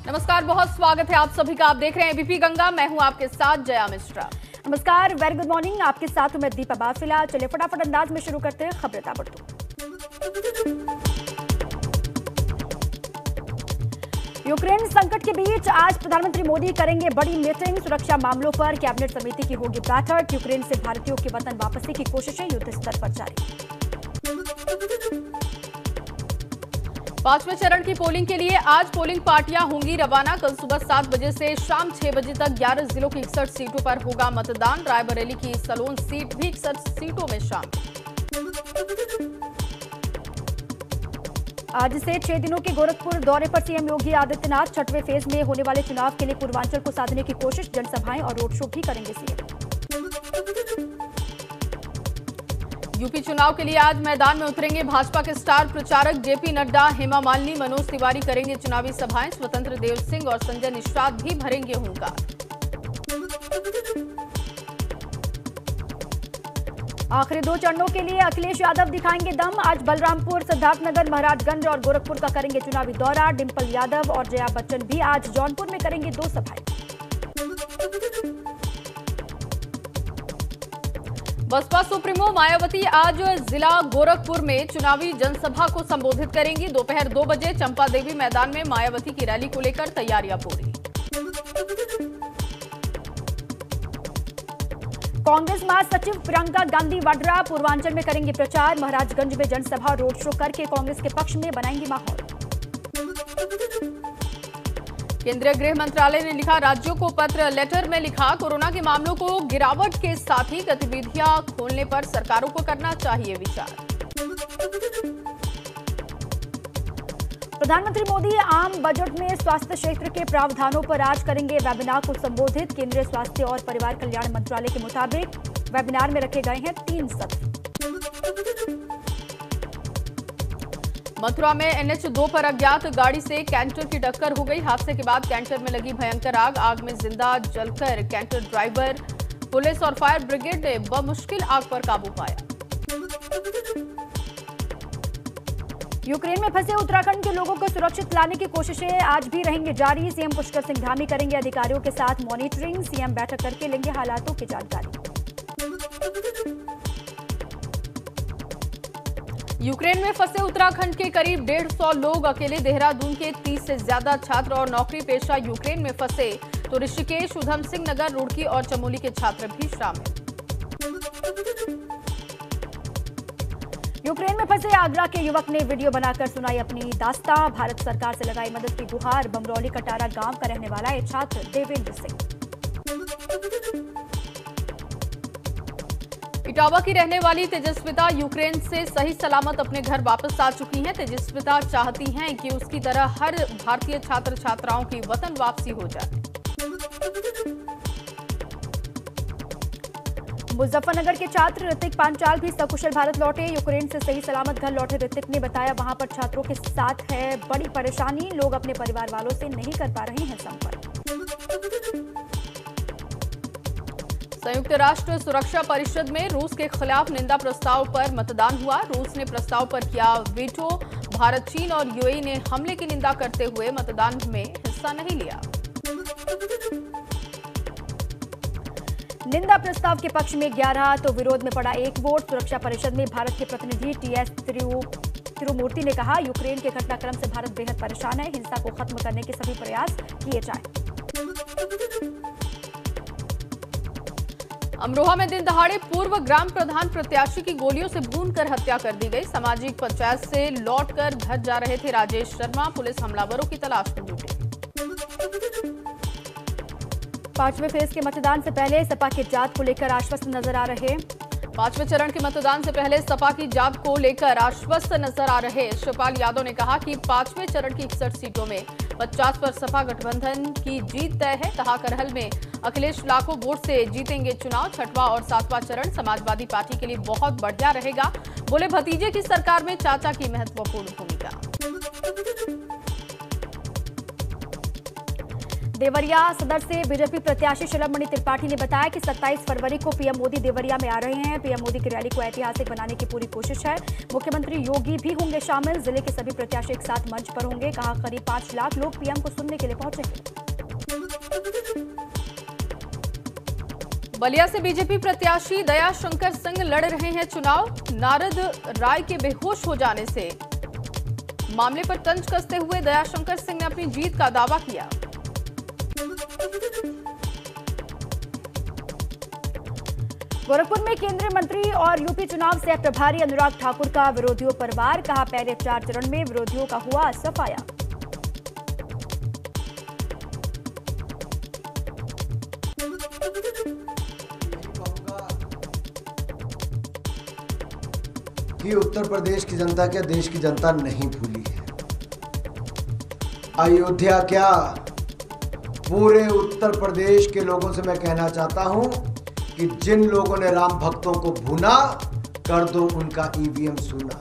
नमस्कार, बहुत स्वागत है आप सभी का। आप देख रहे हैं एबीपी गंगा। मैं हूं आपके साथ जया मिश्रा। नमस्कार, वेरी गुड मॉर्निंग। आपके साथ हूं मैं दीपा बाफिला। चलिए फटाफट अंदाज में शुरू करते हैं खबरें ताबड़तोड़। यूक्रेन संकट के बीच आज प्रधानमंत्री मोदी करेंगे बड़ी मीटिंग। सुरक्षा मामलों पर कैबिनेट समिति की होगी बैठक। यूक्रेन से भारतीयों के वतन वापसी की कोशिशें युद्ध स्तर पर जारी। 5वें चरण की पोलिंग के लिए आज पोलिंग पार्टियां होंगी रवाना। कल सुबह 7 बजे से शाम 6 बजे तक 11 जिलों की 61 सीटों पर होगा मतदान। रायबरेली की सलोन सीट भी 61 सीटों में शामिल। आज से 6 दिनों के गोरखपुर दौरे पर सीएम योगी आदित्यनाथ। 6वें फेज में होने वाले चुनाव के लिए पूर्वांचल को साधने की कोशिश। जनसभाएं और रोड शो भी करेंगे सीएम। यूपी चुनाव के लिए आज मैदान में उतरेंगे भाजपा के स्टार प्रचारक जेपी नड्डा। हेमा मालिनी, मनोज तिवारी करेंगे चुनावी सभाएं। स्वतंत्र देव सिंह और संजय निषाद भी भरेंगे हुंकार। आखिरी 2 चरणों के लिए अखिलेश यादव दिखाएंगे दम। आज बलरामपुर, सिद्धार्थनगर, महाराजगंज और गोरखपुर का करेंगे चुनावी दौरा। डिंपल यादव और जया बच्चन भी आज जौनपुर में करेंगे 2 सभाएं। बसपा सुप्रीमो मायावती आज जिला गोरखपुर में चुनावी जनसभा को संबोधित करेंगी। दोपहर 2 बजे चंपा देवी मैदान में मायावती की रैली को लेकर तैयारियां पूरी। कांग्रेस महासचिव प्रियंका गांधी वाड्रा पूर्वांचल में करेंगे प्रचार। महाराजगंज में जनसभा रोड शो करके कांग्रेस के पक्ष में बनाएंगी माहौल। केंद्रीय गृह मंत्रालय ने लिखा राज्यों को पत्र। लेटर में लिखा कोरोना के मामलों को गिरावट के साथ ही गतिविधियां खोलने पर सरकारों को करना चाहिए विचार। प्रधानमंत्री मोदी आम बजट में स्वास्थ्य क्षेत्र के प्रावधानों पर आज करेंगे वेबिनार को संबोधित। केंद्रीय स्वास्थ्य और परिवार कल्याण मंत्रालय के मुताबिक वेबिनार में रखे गए हैं 3 सत्र। मथुरा में NH2 पर अज्ञात गाड़ी से कैंटर की टक्कर हो गई। हादसे के बाद कैंटर में लगी भयंकर आग। आग में जिंदा जलकर कैंटर ड्राइवर, पुलिस और फायर ब्रिगेड ने बमुश्किल आग पर काबू पाया। यूक्रेन में फंसे उत्तराखंड के लोगों को सुरक्षित लाने की कोशिशें आज भी रहेंगी जारी। सीएम पुष्कर सिंह धामी करेंगे अधिकारियों के साथ मॉनिटरिंग। सीएम बैठक करके लेंगे हालातों की जानकारी। यूक्रेन में फंसे उत्तराखंड के करीब 150 लोग अकेले। देहरादून के 30 से ज्यादा छात्र और नौकरी पेशा यूक्रेन में फंसे तो ऋषिकेश, उधम सिंह नगर, रुड़की और चमोली के छात्र भी शामिल। यूक्रेन में फंसे आगरा के युवक ने वीडियो बनाकर सुनाई अपनी दास्तां। भारत सरकार से लगाई मदद की गुहार। बमरौली कटारा गांव का रहने वाला ये छात्र देवेंद्र सिंह। इटावा की रहने वाली तेजस्विता यूक्रेन से सही सलामत अपने घर वापस आ चुकी हैं। तेजस्विता चाहती हैं कि उसकी तरह हर भारतीय छात्र छात्राओं की वतन वापसी हो जाए। मुजफ्फरनगर के छात्र ऋतिक पांचाल भी सकुशल भारत लौटे। यूक्रेन से सही सलामत घर लौटे ऋतिक ने बताया वहां पर छात्रों के साथ है बड़ी परेशानी। लोग अपने परिवार वालों से नहीं कर पा रहे हैं संपर्क। संयुक्त राष्ट्र सुरक्षा परिषद में रूस के खिलाफ निंदा प्रस्ताव पर मतदान हुआ। रूस ने प्रस्ताव पर किया वीटो। भारत, चीन और यूएई ने हमले की निंदा करते हुए मतदान में हिस्सा नहीं लिया। निंदा प्रस्ताव के पक्ष में 11 तो विरोध में पड़ा 1 वोट। सुरक्षा परिषद में भारत के प्रतिनिधि TS तिरुमूर्ति ने कहा यूक्रेन के घटनाक्रम से भारत बेहद परेशान है। हिंसा को खत्म करने के सभी प्रयास किए जाएं। अमरोहा में दिन दहाड़े पूर्व ग्राम प्रधान प्रत्याशी की गोलियों से भूनकर हत्या कर दी गई। सामाजिक पंचायत से लौटकर घर जा रहे थे राजेश शर्मा। पुलिस हमलावरों की तलाश में जुटी। 5वें फेज के मतदान से पहले सपा के जात को लेकर आश्वस्त नजर आ रहे। 5वें चरण के मतदान से पहले सपा की जात को लेकर आश्वस्त नजर आ रहे शिवपाल यादव ने कहा कि 5वें चरण की 61 सीटों में 50 पर सपा गठबंधन की जीत तय है। कहा करहल में अखिलेश लाखों वोट से जीतेंगे चुनाव। 6वां और 7वां चरण समाजवादी पार्टी के लिए बहुत बढ़िया रहेगा। बोले भतीजे की सरकार में चाचा की महत्वपूर्ण भूमिका। देवरिया सदर से बीजेपी प्रत्याशी शिरोमणि त्रिपाठी ने बताया कि 27 फरवरी को पीएम मोदी देवरिया में आ रहे हैं। पीएम मोदी की रैली को ऐतिहासिक बनाने की पूरी कोशिश है। मुख्यमंत्री योगी भी होंगे शामिल। जिले के सभी प्रत्याशी एक साथ मंच पर होंगे। कहा करीब 5 लाख लोग पीएम को सुनने के लिए पहुंचेंगे। बलिया से बीजेपी प्रत्याशी दयाशंकर सिंह लड़ रहे हैं चुनाव। नारद राय के बेहोश हो जाने से मामले पर तंज कसते हुए दयाशंकर सिंह ने अपनी जीत का दावा किया। गोरखपुर में केंद्रीय मंत्री और यूपी चुनाव से प्रभारी अनुराग ठाकुर का विरोधियों पर वार। कहा पहले 4 चरण में विरोधियों का हुआ सफाया। कि उत्तर प्रदेश की जनता क्या देश की जनता नहीं भूली है। अयोध्या क्या पूरे उत्तर प्रदेश के लोगों से मैं कहना चाहता हूं कि जिन लोगों ने राम भक्तों को भूना, कर दो उनका ईवीएम सूना।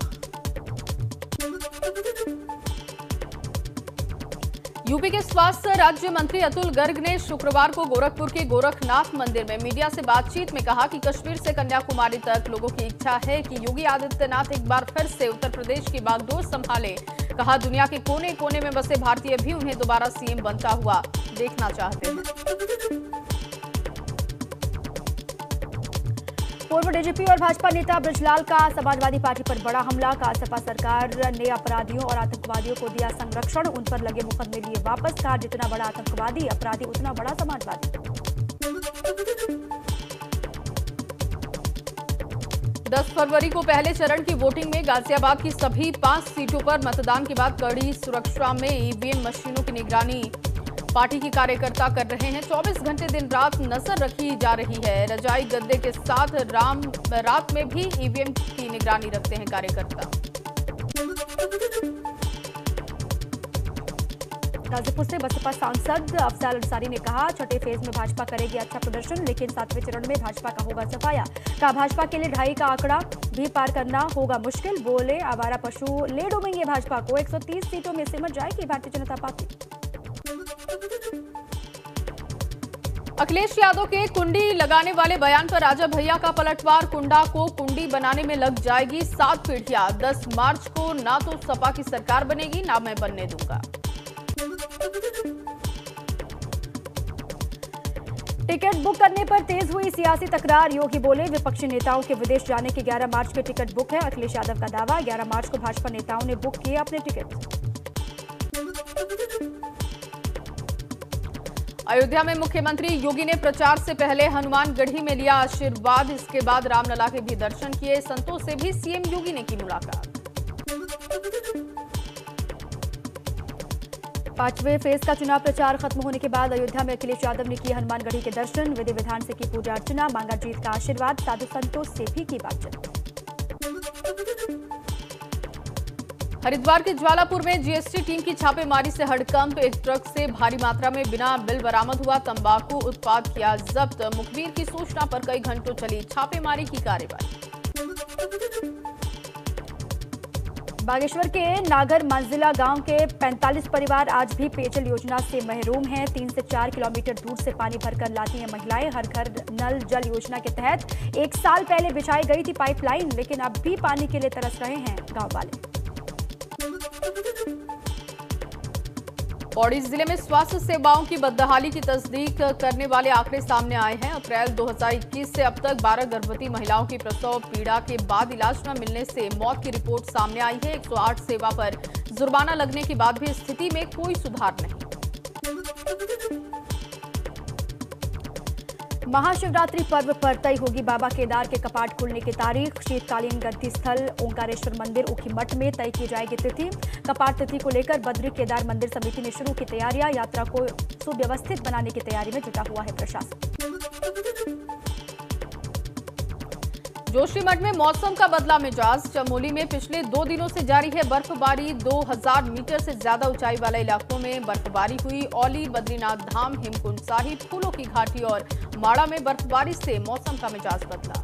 यूपी के स्वास्थ्य राज्य मंत्री अतुल गर्ग ने शुक्रवार को गोरखपुर के गोरखनाथ मंदिर में मीडिया से बातचीत में कहा कि कश्मीर से कन्याकुमारी तक लोगों की इच्छा है कि योगी आदित्यनाथ एक बार फिर से उत्तर प्रदेश की बागडोर संभाले। कहा दुनिया के कोने कोने में बसे भारतीय भी उन्हें दोबारा सीएम बनता हुआ देखना चाहते हैं। पूर्व डीजीपी और भाजपा नेता बृजलाल का समाजवादी पार्टी पर बड़ा हमला। कहा सपा सरकार ने अपराधियों और आतंकवादियों को दिया संरक्षण, उन पर लगे मुकदमे लिए वापस। कहा जितना बड़ा आतंकवादी अपराधी उतना बड़ा समाजवादी। 10 फरवरी को पहले चरण की वोटिंग में गाजियाबाद की सभी 5 सीटों पर मतदान के बाद कड़ी सुरक्षा में ईवीएम मशीनों की निगरानी पार्टी की कार्यकर्ता कर रहे हैं। 24 घंटे दिन रात नजर रखी जा रही है। रजाई गद्दे के साथ रात में भी ईवीएम की निगरानी रखते हैं कार्यकर्ता। गाजीपुर से बसपा सांसद अफजाल अंसारी ने कहा छठे फेज में भाजपा करेगी अच्छा प्रदर्शन, लेकिन 7वें चरण में भाजपा का होगा सफाया। कहा भाजपा के लिए 2.5 का आंकड़ा भी पार करना होगा मुश्किल। बोले आवारा पशु ले डूबेंगे भाजपा को। 130 सीटों में सिमट जाएगी भारतीय जनता पार्टी। अखिलेश यादव के कुंडी लगाने वाले बयान पर राजा भैया का पलटवार। कुंडा को कुंडी बनाने में लग जाएगी 7 पीढ़ियां। 10 मार्च को ना तो सपा की सरकार बनेगी ना मैं बनने दूंगा। टिकट बुक करने पर तेज हुई सियासी तकरार। योगी बोले विपक्षी नेताओं के विदेश जाने के 11 मार्च के टिकट बुक है। अखिलेश यादव का दावा 11 मार्च को भाजपा नेताओं ने बुक किए अपने टिकट। अयोध्या में मुख्यमंत्री योगी ने प्रचार से पहले हनुमानगढ़ी में लिया आशीर्वाद। इसके बाद रामलला के भी दर्शन किए। संतों से भी सीएम योगी ने की मुलाकात। 5वें फेज का चुनाव प्रचार खत्म होने के बाद अयोध्या में अखिलेश यादव ने किए हनुमानगढ़ी के दर्शन। विधि विधान से की पूजा अर्चना, मांगा जीत का आशीर्वाद। साधु संतों से भी की बातचीत। हरिद्वार के ज्वालापुर में जीएसटी टीम की छापेमारी से हड़कंप। एक ट्रक से भारी मात्रा में बिना बिल बरामद हुआ तंबाकू उत्पाद किया जब्त। मुखबिर की सूचना पर कई घंटों चली छापेमारी की कार्रवाई। बागेश्वर के नागर मंजिला गांव के 45 परिवार आज भी पेयजल योजना से महरूम हैं। 3 से 4 किलोमीटर दूर से पानी भरकर लाती हैं महिलाएं। हर घर नल जल योजना के तहत 1 साल पहले बिछाई गई थी पाइपलाइन, लेकिन अब भी पानी के लिए तरस रहे हैं गांव वाले। पौड़ी जिले में स्वास्थ्य सेवाओं की बदहाली की तस्दीक करने वाले आंकड़े सामने आए हैं। अप्रैल 2021 से अब तक 12 गर्भवती महिलाओं की प्रसव पीड़ा के बाद इलाज न मिलने से मौत की रिपोर्ट सामने आई है। 108 सेवा पर जुर्माना लगने के बाद भी स्थिति में कोई सुधार नहीं। महाशिवरात्रि पर्व पर तय होगी बाबा केदार के कपाट खुलने की तारीख। शीतकालीन गद्दी स्थल ओंकारेश्वर मंदिर ऊखीमठ में तय की जाएगी तिथि। कपाट तिथि को लेकर बद्री केदार मंदिर समिति ने शुरू की तैयारियां। यात्रा को सुव्यवस्थित बनाने की तैयारी में जुटा हुआ है प्रशासन। जोशीमठ में मौसम का बदला मिजाज। चमोली में पिछले 2 दिनों से जारी है बर्फबारी। 2000 मीटर से ज्यादा ऊंचाई वाले इलाकों में बर्फबारी हुई। औली, बद्रीनाथ धाम, हेमकुंड साहिब, फूलों की घाटी और माड़ा में बर्फबारी से मौसम का मिजाज बदला।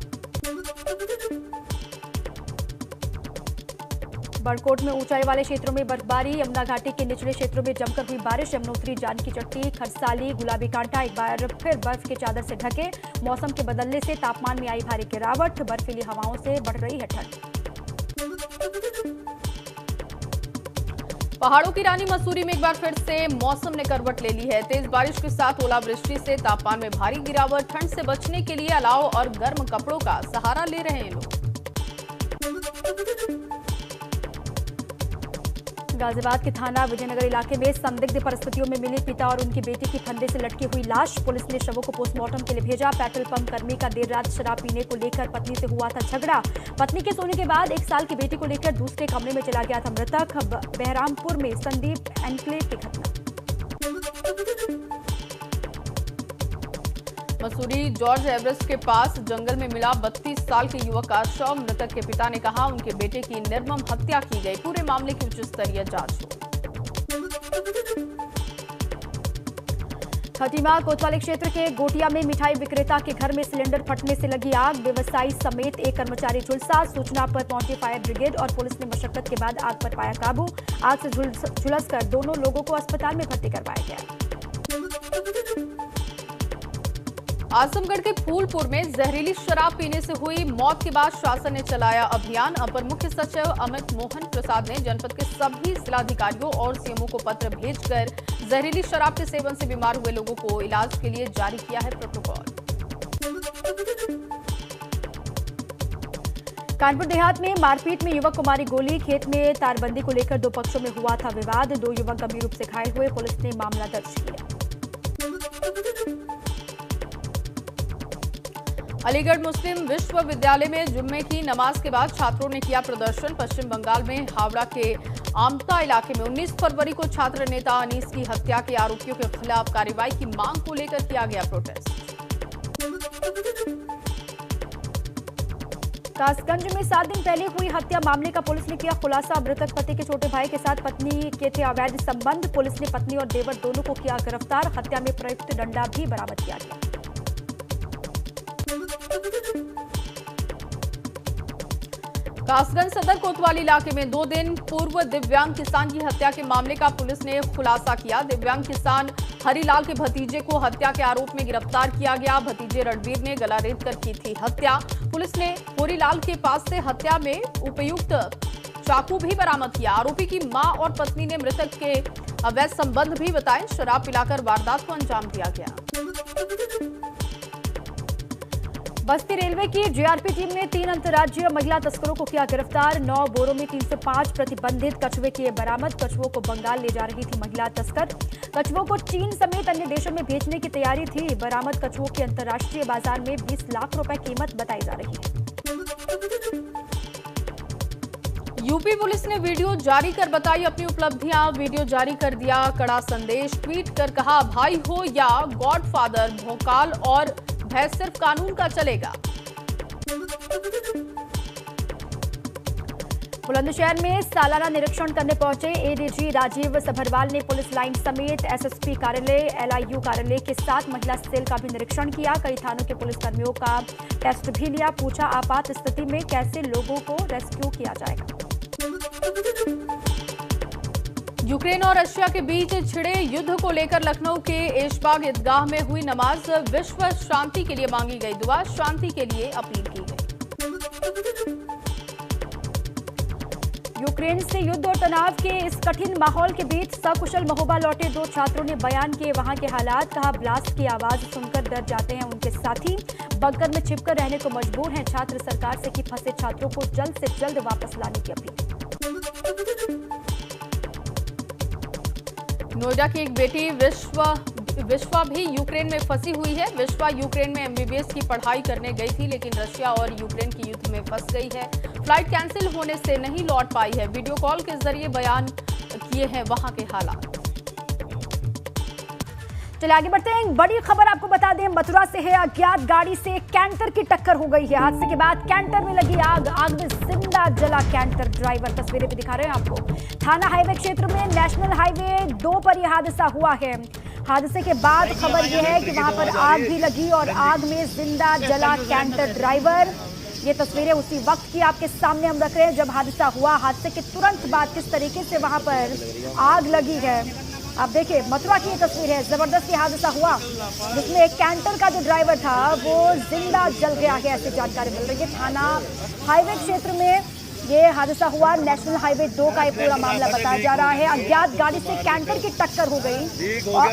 बड़कोट में ऊंचाई वाले क्षेत्रों में बर्फबारी, यमुना घाटी के निचले क्षेत्रों में जमकर हुई बारिश, यमुनोत्री, जानकी चट्टी, खरसाली, गुलाबी कांटा एक बार फिर बर्फ की चादर से ढके। मौसम के बदलने से तापमान में आई भारी गिरावट, बर्फीली हवाओं से बढ़ रही है ठंड। पहाड़ों की रानी मसूरी में एक बार फिर से मौसम ने करवट ले ली है। तेज बारिश के साथ ओलावृष्टि से तापमान में भारी गिरावट, ठंड से बचने के लिए अलाव और गर्म कपड़ों का सहारा ले रहे हैं लोग। गाजियाबाद के थाना विजयनगर इलाके में संदिग्ध परिस्थितियों में मिली पिता और उनकी बेटी की फंदे से लटकी हुई लाश, पुलिस ने शवों को पोस्टमार्टम के लिए भेजा। पेट्रोल पंप कर्मी का देर रात शराब पीने को लेकर पत्नी से हुआ था झगड़ा। पत्नी के सोने के बाद 1 साल की बेटी को लेकर दूसरे कमरे में चला गया था मृतक। बहरामपुर में संदीप एनक्लेव की घटना। मसूरी जॉर्ज एवरेस्ट के पास जंगल में मिला 32 साल के युवक का शव। मृतक के पिता ने कहा उनके बेटे की निर्मम हत्या की गई। पूरे मामले की उच्च स्तरीय जांच हो। खटीमा कोतवाली क्षेत्र के गोटिया में मिठाई विक्रेता के घर में सिलेंडर फटने से लगी आग, व्यवसायी समेत एक कर्मचारी झुलसा। सूचना पर पहुंची फायर ब्रिगेड और पुलिस ने मशक्कत के बाद आग पर पाया काबू। आग से झुलसकर दोनों लोगों को अस्पताल में भर्ती करवाया गया। आजमगढ़ के फूलपुर में जहरीली शराब पीने से हुई मौत के बाद शासन ने चलाया अभियान। अपर मुख्य सचिव अमित मोहन प्रसाद ने जनपद के सभी जिलाधिकारियों और सीएमओ को पत्र भेजकर जहरीली शराब के सेवन से बीमार हुए लोगों को इलाज के लिए जारी किया है प्रोटोकॉल। कानपुर देहात में मारपीट में युवक को मारी गोली, खेत में तारबंदी को लेकर 2 पक्षों में हुआ था विवाद। 2 युवक गंभीर रूप से घायल हुए, पुलिस ने मामला दर्ज किया। अलीगढ़ मुस्लिम विश्वविद्यालय में जुम्मे की नमाज के बाद छात्रों ने किया प्रदर्शन। पश्चिम बंगाल में हावड़ा के आमता इलाके में 19 फरवरी को छात्र नेता अनीस की हत्या के आरोपियों के खिलाफ कार्रवाई की मांग को लेकर किया गया प्रोटेस्ट। कासगंज में 7 दिन पहले हुई हत्या मामले का पुलिस ने किया खुलासा। मृतक पति के छोटे भाई के साथ पत्नी के थे अवैध संबंध। पुलिस ने पत्नी और देवर दोनों को किया गिरफ्तार। हत्या में प्रयुक्त डंडा भी बरामद किया गया। कासगंज सदर कोतवाली इलाके में 2 दिन पूर्व दिव्यांग किसान की हत्या के मामले का पुलिस ने खुलासा किया। दिव्यांग किसान हरिलाल के भतीजे को हत्या के आरोप में गिरफ्तार किया गया। भतीजे रणवीर ने गला रेत कर की थी हत्या। पुलिस ने हरिलाल के पास से हत्या में उपयुक्त चाकू भी बरामद किया। आरोपी की मां और पत्नी ने मृतक के अवैध संबंध भी बताए। शराब पिलाकर वारदात को अंजाम दिया गया। बस्ती रेलवे की जीआरपी टीम ने 3 अंतर्राज्यीय महिला तस्करों को किया गिरफ्तार। 9 बोरों में 305 प्रतिबंधित कछुए किए बरामद। कछुओं को बंगाल ले जा रही थी महिला तस्कर। कछुओं को चीन समेत अन्य देशों में भेजने की तैयारी थी। बरामद कछुओं की अंतर्राष्ट्रीय बाजार में 20 लाख रुपए कीमत बताई जा रही है। यूपी पुलिस ने वीडियो जारी कर बताई अपनी उपलब्धियां। वीडियो जारी कर दिया कड़ा संदेश। ट्वीट कर कहा, भाई हो या गॉडफादर, भोकाल और भय सिर्फ कानून का चलेगा। बुलंदशहर में सालाना निरीक्षण करने पहुंचे एडीजी राजीव सभरवाल ने पुलिस लाइन समेत एसएसपी कार्यालय, एलआईयू कार्यालय के साथ महिला सेल का भी निरीक्षण किया। कई थानों के पुलिसकर्मियों का टेस्ट भी लिया। पूछा, आपात स्थिति में कैसे लोगों को रेस्क्यू किया जाएगा। यूक्रेन और रशिया के बीच छिड़े युद्ध को लेकर लखनऊ के ऐशबाग ईदगाह में हुई नमाज। विश्व शांति के लिए मांगी गई दुआ, शांति के लिए अपील की गई। यूक्रेन से युद्ध और तनाव के इस कठिन माहौल के बीच सकुशल महोबा लौटे 2 छात्रों ने बयान किए वहां के हालात। कहा, ब्लास्ट की आवाज सुनकर डर जाते हैं उनके साथी। बंकर में छिपकर रहने को मजबूर हैं छात्र। सरकार से की फंसे छात्रों को जल्द से जल्द वापस लाने की अपील। नोएडा की एक बेटी विश्वा भी यूक्रेन में फंसी हुई है। विश्वा यूक्रेन में एमबीबीएस की पढ़ाई करने गई थी, लेकिन रशिया और यूक्रेन के युद्ध में फंस गई है। फ्लाइट कैंसिल होने से नहीं लौट पाई है। वीडियो कॉल के जरिए बयान किए हैं वहां के हालात। चलिए आगे बढ़ते हैं। बड़ी खबर आपको बता दें, मथुरा से है। अज्ञात गाड़ी से कैंटर की टक्कर हो गई है। हादसे के बाद कैंटर में लगी आग में जिंदा जला कैंटर ड्राइवर। तस्वीरें भी दिखा रहे हैं आपको। थाना हाईवे क्षेत्र में नेशनल हाईवे 2 पर यह हादसा हुआ है। हादसे के बाद खबर यह है कि वहां पर आग भी लगी और आग में जिंदा जला कैंटर ड्राइवर। ये तस्वीरें उसी वक्त की आपके सामने हम रख रहे हैं जब हादसा हुआ। हादसे के तुरंत बाद किस तरीके से वहां पर आग लगी है आप देखिए। मथुरा की ये तस्वीर है, जबरदस्त ये हादसा हुआ जिसमें एक कैंटर का जो ड्राइवर था वो जिंदा जल गया है, ऐसी जानकारी मिल रही है। थाना हाईवे क्षेत्र में ये हादसा हुआ। नेशनल हाईवे 2 का ये पूरा मामला बताया जा रहा है। अज्ञात गाड़ी से कैंटर की टक्कर हो गई और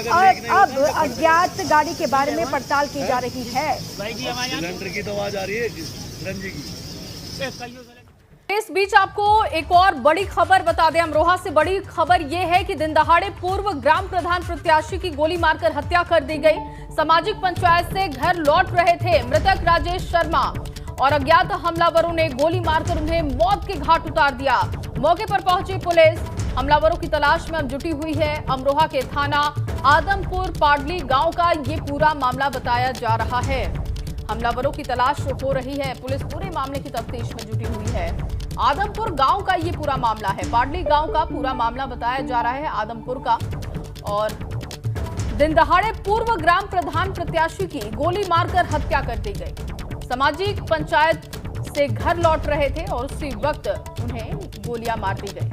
अब अज्ञात गाड़ी के बारे में पड़ताल की जा रही है। सिलेंडर की तो आवाज आ रही है सिलेंडर की। इस बीच आपको एक और बड़ी खबर बता दें। अमरोहा से बड़ी खबर यह है कि दिन दहाड़े पूर्व ग्राम प्रधान प्रत्याशी की गोली मारकर हत्या कर दी गई। सामाजिक पंचायत से घर लौट रहे थे मृतक राजेश शर्मा और अज्ञात हमलावरों ने गोली मारकर उन्हें मौत के घाट उतार दिया। मौके पर पहुंची पुलिस हमलावरों की तलाश में अब जुटी हुई है। अमरोहा के थाना आदमपुर पाडली गांव का ये पूरा मामला बताया जा रहा है। हमलावरों की तलाश हो रही है, पुलिस पूरे मामले की तफ्तीश में जुटी हुई है। आदमपुर गांव का ये पूरा मामला है, पाडली गांव का पूरा मामला बताया जा रहा है आदमपुर का। और दिन दहाड़े पूर्व ग्राम प्रधान प्रत्याशी की गोली मारकर हत्या कर दी गई। सामाजिक पंचायत से घर लौट रहे थे और उसी वक्त उन्हें गोलियां मार दी गई।